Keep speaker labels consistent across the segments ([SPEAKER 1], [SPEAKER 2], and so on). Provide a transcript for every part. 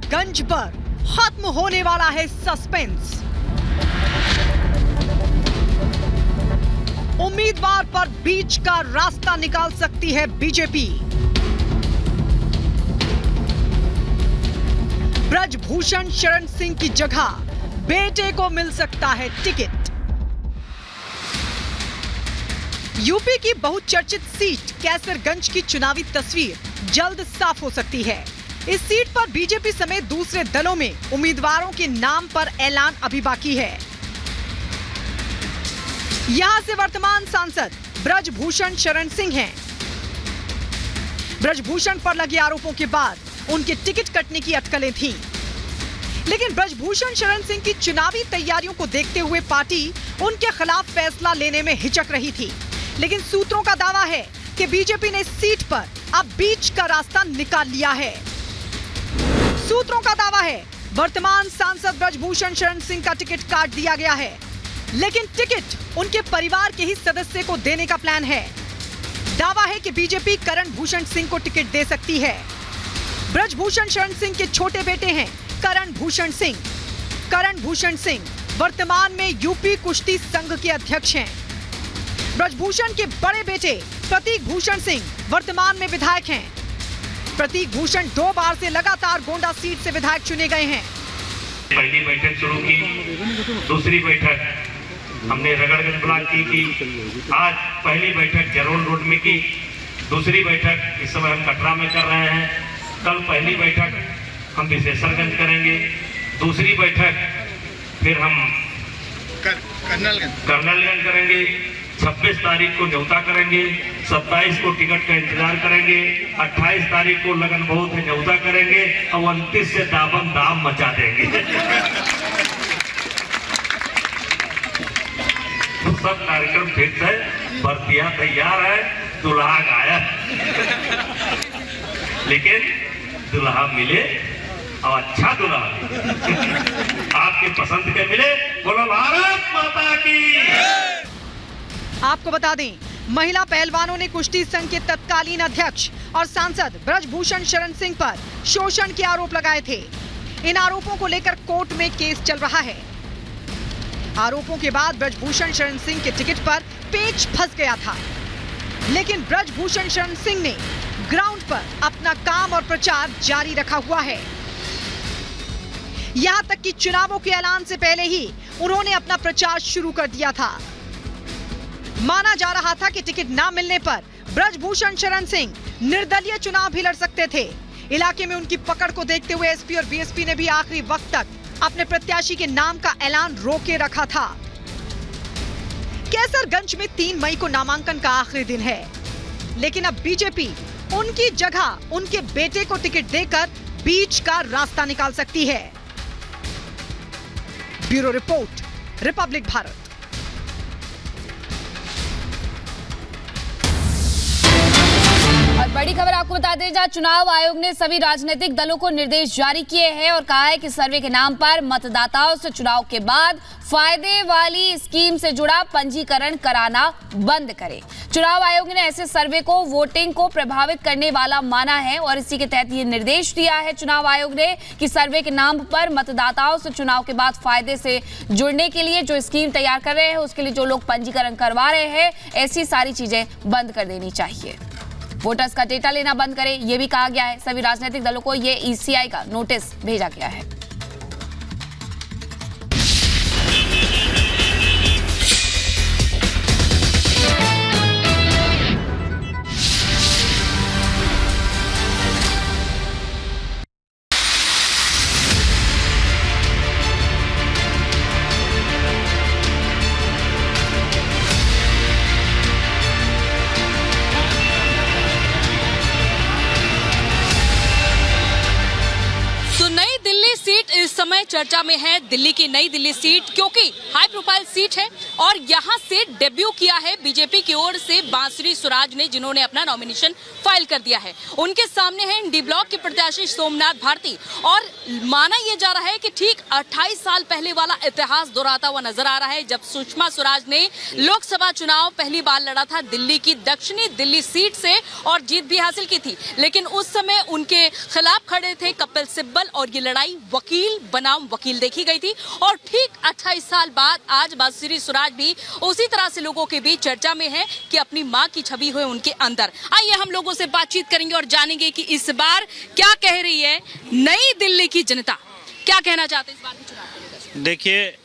[SPEAKER 1] कैसरगंज पर खत्म होने वाला है सस्पेंस। उम्मीदवार पर बीच का रास्ता निकाल सकती है बीजेपी। ब्रजभूषण शरण सिंह की जगह बेटे को मिल सकता है टिकट। यूपी की बहुचर्चित सीट कैसरगंज की चुनावी तस्वीर जल्द साफ हो सकती है। इस सीट पर बीजेपी समेत दूसरे दलों में उम्मीदवारों के नाम पर ऐलान अभी बाकी है। यहां से वर्तमान सांसद ब्रजभूषण शरण सिंह हैं। ब्रजभूषण पर लगे आरोपों के बाद उनके टिकट कटने की अटकलें थीं। लेकिन ब्रजभूषण शरण सिंह की चुनावी तैयारियों को देखते हुए पार्टी उनके खिलाफ फैसला लेने में हिचक रही थी। लेकिन सूत्रों का दावा है कि बीजेपी ने इस सीट पर अब बीच का रास्ता निकाल लिया है। सूत्रों का दावा है वर्तमान सांसद ब्रजभूषण शरण सिंह का टिकट काट दिया गया है, लेकिन टिकट उनके परिवार के ही सदस्य को देने का प्लान है। दावा है कि बीजेपी करण भूषण सिंह को टिकट दे सकती है। ब्रजभूषण शरण सिंह के छोटे बेटे हैं करण भूषण सिंह। करण भूषण सिंह वर्तमान में यूपी कुश्ती संघ के अध्यक्ष हैं। ब्रजभूषण के बड़े बेटे प्रतीक भूषण सिंह वर्तमान में विधायक हैं। प्रतीक भूषण 2 बार से लगातार गोंडा सीट से विधायक चुने गए हैं।
[SPEAKER 2] पहली बैठक शुरू की, दूसरी बैठक हमने रगड़गंज ब्लॉक की। आज पहली बैठक जरोल रोड में की, दूसरी बैठक इस समय हम कटरा में कर रहे हैं। कल पहली बैठक हम विशेषरगंज करेंगे, दूसरी बैठक फिर हम कर्नलगंज करेंगे। 26 तारीख को न्योता करेंगे, 27 को टिकट का इंतजार करेंगे, 28 तारीख को लगन बहुत है न्योता करेंगे और 29 से दामन दाम मचा देंगे। तो सब कार्यक्रम फिक्स है, भर्तियां तैयार है, दुल्हा गायब। लेकिन दुल्हा मिले और अच्छा दुल्हा आपके पसंद के मिले। बोलो भारत माता की।
[SPEAKER 1] आपको बता दें, महिला पहलवानों ने कुश्ती संघ के तत्कालीन अध्यक्ष और सांसद ब्रजभूषण शरण सिंह पर शोषण के आरोप लगाए थे। इन आरोपों को लेकर कोर्ट में केस चल रहा है। आरोपों के बाद ब्रजभूषण शरण सिंह के टिकट पर पेच फंस गया था, लेकिन ब्रजभूषण शरण सिंह ने ग्राउंड पर अपना काम और प्रचार जारी रखा हुआ है। यहां तक कि चुनावों के ऐलान से पहले ही उन्होंने अपना प्रचार शुरू कर दिया था। माना जा रहा था कि टिकट ना मिलने पर ब्रजभूषण शरण सिंह निर्दलीय चुनाव भी लड़ सकते थे। इलाके में उनकी पकड़ को देखते हुए एसपी और बीएसपी ने भी आखिरी वक्त तक अपने प्रत्याशी के नाम का ऐलान रोके रखा था। कैसरगंज में 3 मई को नामांकन का आखिरी दिन है, लेकिन अब बीजेपी उनकी जगह उनके बेटे को टिकट देकर बीच का रास्ता निकाल सकती है। Bureau report, Republic Bharat.
[SPEAKER 3] और बड़ी खबर आपको बता दें, जहां चुनाव आयोग ने सभी राजनीतिक दलों को निर्देश जारी किए हैं और कहा है कि सर्वे के नाम पर मतदाताओं से चुनाव के बाद फायदे वाली स्कीम से जुड़ा पंजीकरण कराना बंद करें। चुनाव आयोग ने ऐसे सर्वे को वोटिंग को प्रभावित करने वाला माना है और इसी के तहत ये निर्देश दिया है चुनाव आयोग ने कि सर्वे के नाम पर मतदाताओं से चुनाव के बाद फायदे से जुड़ने के लिए जो स्कीम तैयार कर रहे हैं, उसके लिए जो लोग पंजीकरण करवा रहे हैं, ऐसी सारी चीजें बंद कर देनी चाहिए। वोटर्स का डेटा लेना बंद करें, यह भी कहा गया है। सभी राजनीतिक दलों को ये ईसीआई का नोटिस भेजा गया है।
[SPEAKER 4] समय चर्चा में है दिल्ली की नई दिल्ली सीट, क्योंकि हाई प्रोफाइल सीट है और यहां से डेब्यू किया है बीजेपी की ओर से बांसुरी सुराज ने, जिन्होंने अपना नॉमिनेशन फाइल कर दिया है। उनके सामने है डी ब्लॉक के प्रत्याशी सोमनाथ भारती और माना यह जा रहा है कि ठीक 28 साल पहले वाला इतिहास दोहराता हुआ नजर आ रहा है, जब सुषमा स्वराज ने लोकसभा चुनाव पहली बार लड़ा था दिल्ली की दक्षिणी दिल्ली सीट से और जीत भी हासिल की थी। लेकिन उस समय उनके खिलाफ खड़े थे कपिल सिब्बल और ये लड़ाई वकील बनाम वकील देखी गई थी। और ठीक 28 साल बाद आज बांसुरी सुराज भी उसी तरह से लोगों के बीच चर्चा में है कि अपनी मां की छवि हुए उनके अंदर। आइए हम लोगों से बातचीत करेंगे और जानेंगे कि इस बार क्या कह रही है नई दिल्ली की जनता, क्या कहना चाहते हैं इस बार के चुनाव को लेकर।
[SPEAKER 5] देखिए,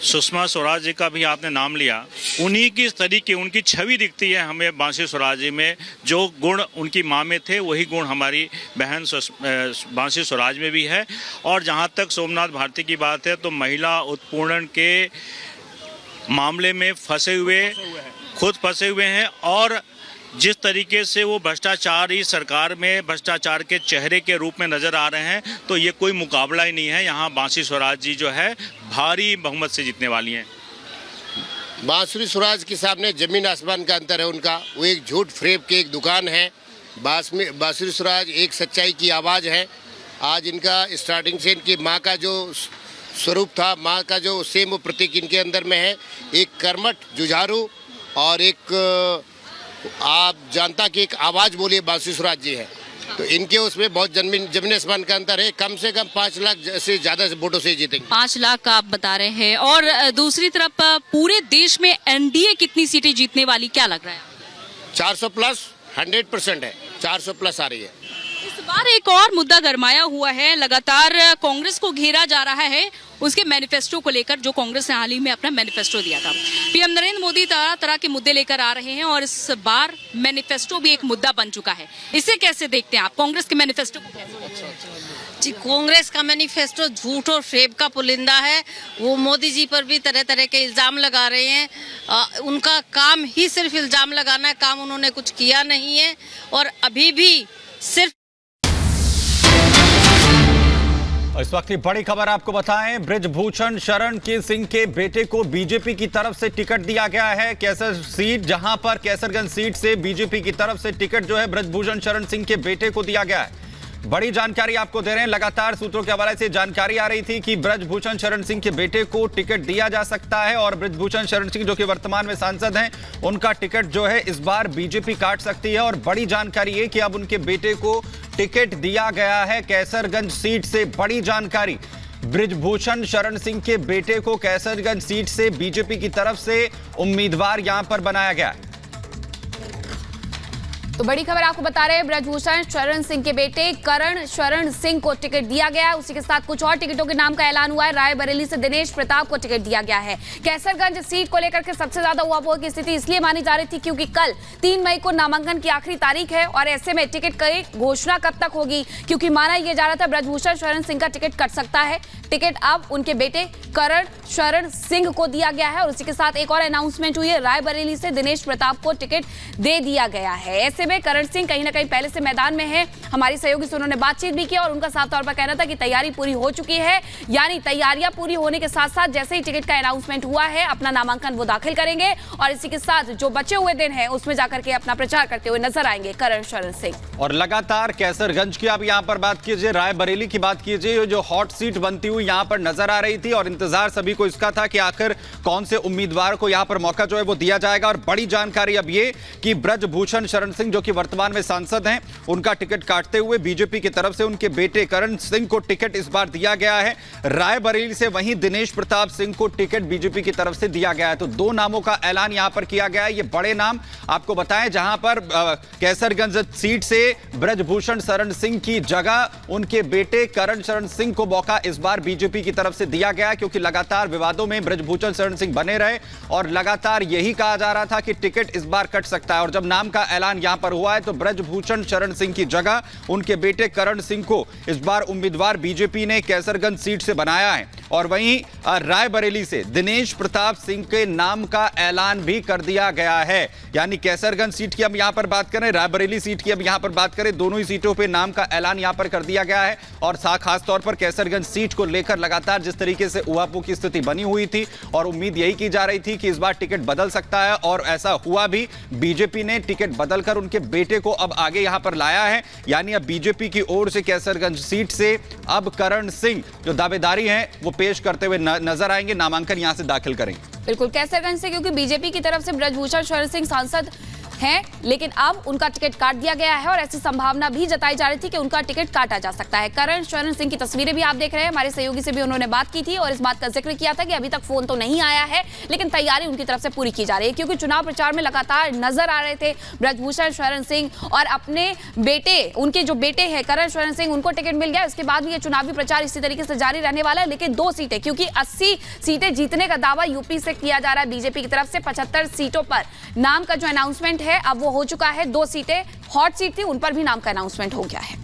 [SPEAKER 5] सुषमा स्वराज जी का भी आपने नाम लिया, उन्हीं की तरीके उनकी छवि दिखती है हमें बांसुरी स्वराज जी में। जो गुण उनकी माँ में थे वही गुण हमारी बहन बांसुरी स्वराज में भी है। और जहाँ तक सोमनाथ भारती की बात है तो महिला उत्पीड़न के मामले में खुद फंसे हुए हैं और जिस तरीके से वो भ्रष्टाचारी सरकार में भ्रष्टाचार के चेहरे के रूप में नजर आ रहे हैं, तो ये कोई मुकाबला ही नहीं है। यहाँ बांसुरी स्वराज जी जो है भारी बहुमत से जीतने वाली हैं।
[SPEAKER 6] बांसुरी स्वराज के सामने जमीन आसमान का अंतर है उनका। वो एक झूठ फ्रेब की एक दुकान है। बांसुरी स्वराज एक सच्चाई की आवाज़ है। आज इनका स्टार्टिंग से इनकी माँ का जो स्वरूप था, माँ का जो सेम प्रतीक इनके अंदर में है, एक कर्मठ जुझारू और एक आप जनता की एक आवाज़ बोलिए बांसुरी स्वराज जी है। तो इनके उसमें बहुत जमीन आसमान का अंतर है। कम से कम 5 लाख से ज़्यादा वोटों से जीतेंगे।
[SPEAKER 4] 5 लाख का आप बता रहे हैं। और दूसरी तरफ पूरे देश में एनडीए कितनी सीटें जीतने वाली, क्या लग रहा है?
[SPEAKER 6] 400 प्लस 100% है, 400 प्लस आ रही है।
[SPEAKER 4] इस बार एक और मुद्दा गरमाया हुआ है, लगातार कांग्रेस को घेरा जा रहा है उसके मैनिफेस्टो को लेकर, जो कांग्रेस ने हाल ही में अपना मैनिफेस्टो दिया था। पीएम नरेंद्र मोदी तरह तरह के मुद्दे लेकर आ रहे हैं और इस बार मैनिफेस्टो भी एक मुद्दा बन चुका है। इसे कैसे देखते हैं आप, कांग्रेस के मैनिफेस्टो को कैसे?
[SPEAKER 7] जी, कांग्रेस का मैनिफेस्टो झूठ और फेब का पुलिंदा है। वो मोदी जी पर भी तरह तरह के इल्ज़ाम लगा रहे हैं। उनका काम ही सिर्फ इल्ज़ाम लगाना है, काम उन्होंने कुछ किया नहीं है और अभी भी सिर्फ।
[SPEAKER 8] इस वक्त की बड़ी खबर आपको बताएं, बृजभूषण शरण सिंह के बेटे को बीजेपी की तरफ से टिकट दिया गया है। कैसर सीट, जहां पर कैसरगंज सीट से बीजेपी की तरफ से टिकट जो है बृजभूषण शरण सिंह के बेटे को दिया गया है। बड़ी जानकारी आपको दे रहे हैं। लगातार सूत्रों के हवाले से जानकारी आ रही थी कि बृजभूषण शरण सिंह के बेटे को टिकट दिया जा सकता है और बृजभूषण शरण सिंह जो कि वर्तमान में सांसद हैं, उनका टिकट जो है इस बार बीजेपी काट सकती है। और बड़ी जानकारी है कि अब उनके बेटे को टिकट दिया गया है कैसरगंज सीट से। बड़ी जानकारी, बृजभूषण शरण सिंह के बेटे को कैसरगंज सीट से बीजेपी की तरफ से उम्मीदवार यहां पर बनाया गया है।
[SPEAKER 3] तो बड़ी खबर आपको बता रहे हैं, बृजभूषण शरण सिंह के बेटे करण शरण सिंह को टिकट दिया गया है। उसी के साथ कुछ और टिकटों के नाम का ऐलान हुआ है। रायबरेली से दिनेश प्रताप को टिकट दिया गया है। कैसरगंज सीट को लेकर के सबसे ज्यादा उहापोह की स्थिति इसलिए मानी जा रही थी क्योंकि कल 3 मई को नामांकन की आखिरी तारीख है और ऐसे में टिकट की घोषणा कब तक होगी, क्योंकि माना यह जा रहा था बृजभूषण शरण सिंह का टिकट कट सकता है। टिकट अब उनके बेटे करण शरण सिंह को दिया गया है और उसी के साथ एक और अनाउंसमेंट हुई है, रायबरेली से दिनेश प्रताप को टिकट दे दिया गया है। ऐसे में करण सिंह कहीं ना कहीं पहले से मैदान में है। हमारी सहयोगी से उन्होंने बातचीत भी की और उनका साफ तौर पर कहना था कि तैयारी पूरी हो चुकी है, यानी तैयारियां पूरी होने के साथ साथ जैसे ही टिकट का अनाउंसमेंट हुआ है अपना नामांकन वो दाखिल करेंगे और इसी के साथ जो बचे हुए दिन है उसमें जाकर के अपना प्रचार करते हुए नजर आएंगे करण शरण सिंह।
[SPEAKER 8] और लगातार कैसरगंज की आप यहां पर बात कीजिए, रायबरेली की बात कीजिए, जो हॉट सीट बनती हुई यहां पर नजर आ रही थी और इंतजार सभी को इसका था कि आखिर कौन से उम्मीदवार को यहां पर मौका जो है वो दिया जाएगा। और बड़ी जानकारी अब ये कि बृजभूषण शरण सिंह जो कि वर्तमान में सांसद हैं, उनका टिकट काटते हुए बीजेपी की तरफ से उनके बेटे करण सिंह को टिकट इस बार दिया गया है। रायबरेली से वहीं दिनेश प्रताप सिंह को टिकट बीजेपी की तरफ से दिया गया है। तो 2 नामों का ऐलान यहां पर किया गया है। ये बड़े नाम आपको बताएं, जहां पर कैसरगंज सीट से बृजभूषण शरण सिंह की जगह उनके बेटे करण शरण सिंह को मौका इस बार बीजेपी की तरफ से दिया गया, क्योंकि लगातार विवादों में बृजभूषण शरण सिंह बने रहे और लगातार यही कहा जा रहा था कि टिकट इस बार कट सकता है। और जब नाम का ऐलान यहां पर हुआ है तो बृजभूषण शरण सिंह की जगह उनके बेटे करण सिंह को इस बार उम्मीदवार बीजेपी ने कैसरगंज सीट से बनाया है। और वहीं रायबरेली से दिनेश प्रताप सिंह के नाम का ऐलान भी कर दिया गया है। यानी कैसरगंज सीट की अब यहां पर बात करें, रायबरेली सीट की अब यहां पर बात करें, दोनों ही सीटों पे नाम का ऐलान यहां पर कर दिया गया है। और खास तौर पर कैसरगंज सीट को लेकर लगातार जिस तरीके से उहापोह की स्थिति बनी हुई थी और उम्मीद यही की जा रही थी कि इस बार टिकट बदल सकता है, और ऐसा हुआ भी। बीजेपी ने टिकट बदलकर उनके बेटे को अब आगे यहां पर लाया है। यानी अब बीजेपी की ओर से कैसरगंज सीट से अब करण सिंह जो दावेदारी हैं वो पेश करते हुए नजर आएंगे, नामांकन यहां से दाखिल करेंगे।
[SPEAKER 3] बिल्कुल कैसरगंज से, क्योंकि बीजेपी की तरफ से ब्रजभूषण शरण सिंह सांसद हैं, लेकिन अब उनका टिकट काट दिया गया है और ऐसी संभावना भी जताई जा रही थी कि उनका टिकट काटा जा सकता है। करण शरण सिंह की तस्वीरें भी आप देख रहे हैं, हमारे सहयोगी से भी उन्होंने बात की थी और इस बात का जिक्र किया था कि अभी तक फोन तो नहीं आया है, लेकिन तैयारी उनकी तरफ से पूरी की जा रही है, क्योंकि चुनाव प्रचार में लगातार नजर आ रहे थे ब्रजभूषण शरण सिंह और अपने बेटे, उनके जो बेटे हैं करण शरण सिंह, उनको टिकट मिल गया। इसके बाद भी ये चुनावी प्रचार इसी तरीके से जारी रहने वाला है। लेकिन 2 सीटें, क्योंकि 80 सीटें जीतने का दावा यूपी से किया जा रहा है बीजेपी की तरफ से, 75 सीटों पर नाम का जो अनाउंसमेंट है अब वो हो चुका है। 2 सीटें हॉट सीट थी, उन पर भी नाम का अनाउंसमेंट हो गया है।